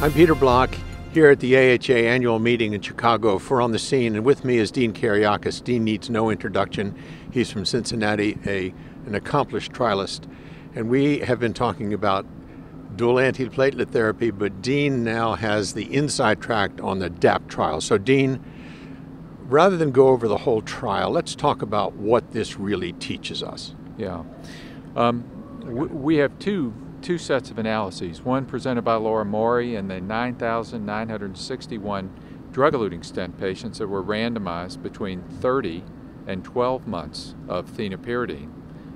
I'm Peter Block here at the AHA annual meeting in Chicago for On the Scene, and with me is Dean Kariakis. Dean needs no introduction. He's from Cincinnati, an accomplished trialist, and we have been talking about dual antiplatelet therapy, but Dean now has the inside track on the DAPT trial. So Dean, rather than go over the whole trial, let's talk about what this really teaches us. Yeah. We have two sets of analyses, one presented by Laura Mori and the 9,961 drug-eluting stent patients that were randomized between 30 and 12 months of thienopyridine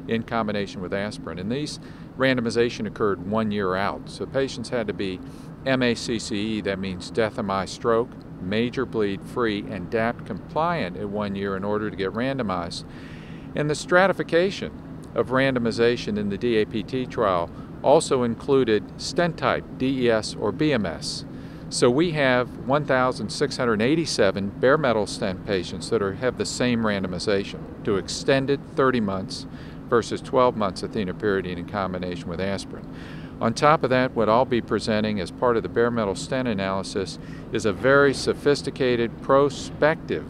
in combination with aspirin. And these randomization occurred 1 year out. So patients had to be MACCE, that means death MI stroke, major bleed free, and DAPT compliant at 1 year in order to get randomized. And the stratification of randomization in the DAPT trial also included stent type, DES or BMS. So we have 1,687 bare metal stent patients that have the same randomization to extended 30 months versus 12 months of thienopyridine in combination with aspirin. On top of that, what I'll be presenting as part of the bare metal stent analysis is a very sophisticated prospective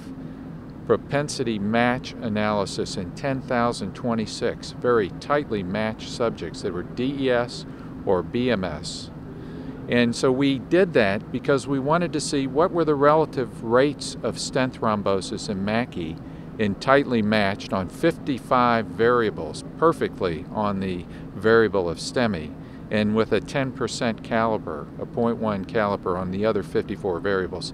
propensity match analysis in 10,026 very tightly matched subjects that were DES or BMS. And so we did that because we wanted to see what were the relative rates of stent thrombosis and MACI in tightly matched on 55 variables, perfectly on the variable of STEMI, and with a 10% caliper, a 0.1 caliper on the other 54 variables.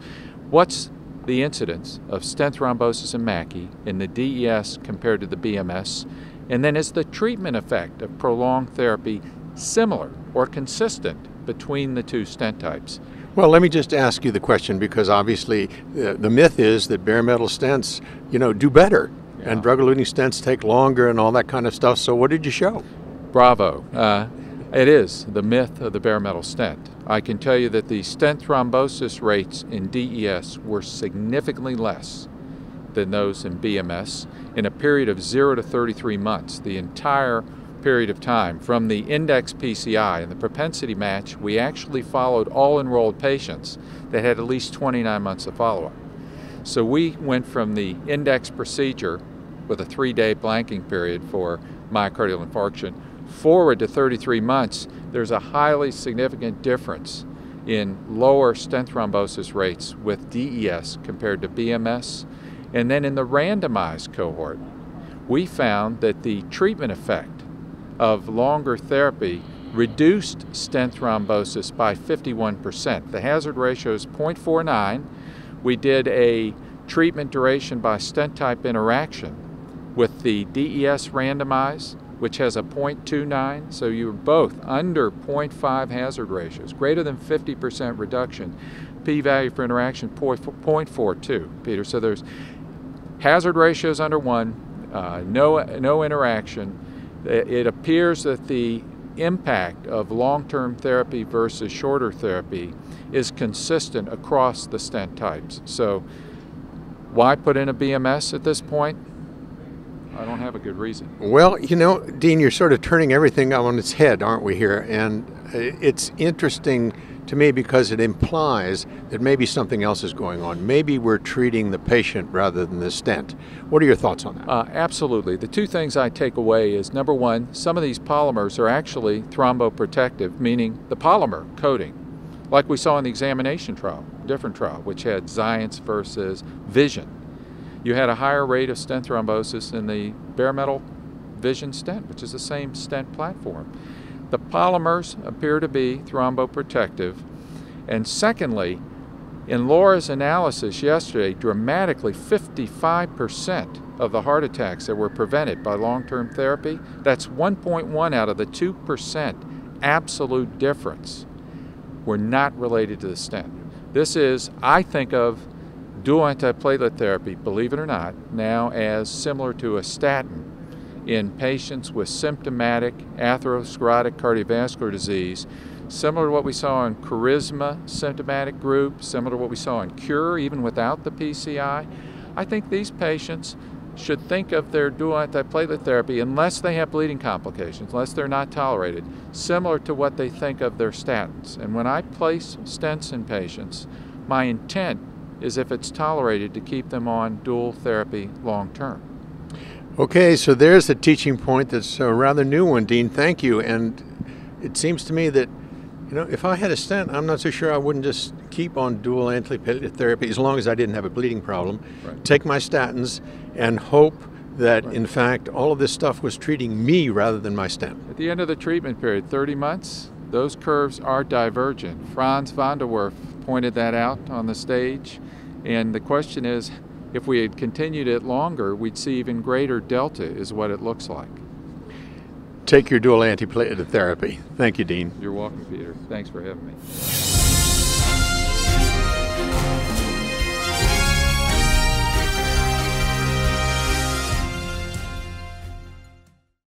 What's the incidence of stent thrombosis and MACI in the DES compared to the BMS? And then is the treatment effect of prolonged therapy similar or consistent between the two stent types? Well, let me just ask you the question, because obviously the myth is that bare metal stents, do better, and drug-eluting stents take longer and all that kind of stuff. So what did you show? Bravo. It is the myth of the bare metal stent. I can tell you that the stent thrombosis rates in DES were significantly less than those in BMS in a period of 0 to 33 months, the entire period of time. From the index PCI and the propensity match, we actually followed all enrolled patients that had at least 29 months of follow-up. So we went from the index procedure with a 3-day blanking period for myocardial infarction forward to 33 months. There's a highly significant difference in lower stent thrombosis rates with DES compared to BMS. And then in the randomized cohort, we found that the treatment effect of longer therapy reduced stent thrombosis by 51%. The hazard ratio is 0.49. We did a treatment duration by stent type interaction with the DES randomized, which has a 0.29, so you're both under 0.5 hazard ratios, greater than 50% reduction. P-value for interaction 0.42, Peter. So there's hazard ratios under 1, no interaction. It appears that the impact of long-term therapy versus shorter therapy is consistent across the stent types. So why put in a BMS at this point? I don't have a good reason. Well, Dean, you're sort of turning everything on its head, aren't we here? And it's interesting to me because it implies that maybe something else is going on. Maybe we're treating the patient rather than the stent. What are your thoughts on that? Absolutely. The two things I take away is, number one, some of these polymers are actually thromboprotective, meaning the polymer coating, like we saw in the examination trial, different trial, which had Xience versus Vision. You had a higher rate of stent thrombosis in the bare metal Vision stent, which is the same stent platform. The polymers appear to be thromboprotective. And secondly, in Laura's analysis yesterday, dramatically 55% of the heart attacks that were prevented by long-term therapy, that's 1.1 out of the 2% absolute difference, were not related to the stent. This is, I think of dual antiplatelet therapy, believe it or not, now as similar to a statin in patients with symptomatic atherosclerotic cardiovascular disease, similar to what we saw in Charisma symptomatic group, similar to what we saw in CURE even without the PCI. I think these patients should think of their dual antiplatelet therapy, unless they have bleeding complications, unless they're not tolerated, similar to what they think of their statins. And when I place stents in patients, my intent is, if it's tolerated, to keep them on dual therapy long term. Okay, so there's a teaching point that's a rather new one, Dean. Thank you. And it seems to me that, if I had a stent, I'm not so sure I wouldn't just keep on dual antiplatelet therapy as long as I didn't have a bleeding problem. Right. Take my statins and hope that, in fact, all of this stuff was treating me rather than my stent. At the end of the treatment period, 30 months, those curves are divergent. Franz van der Werf pointed that out on the stage. And the question is, if we had continued it longer, we'd see even greater delta, is what it looks like. Take your dual antiplatelet therapy. Thank you, Dean. You're welcome, Peter. Thanks for having me.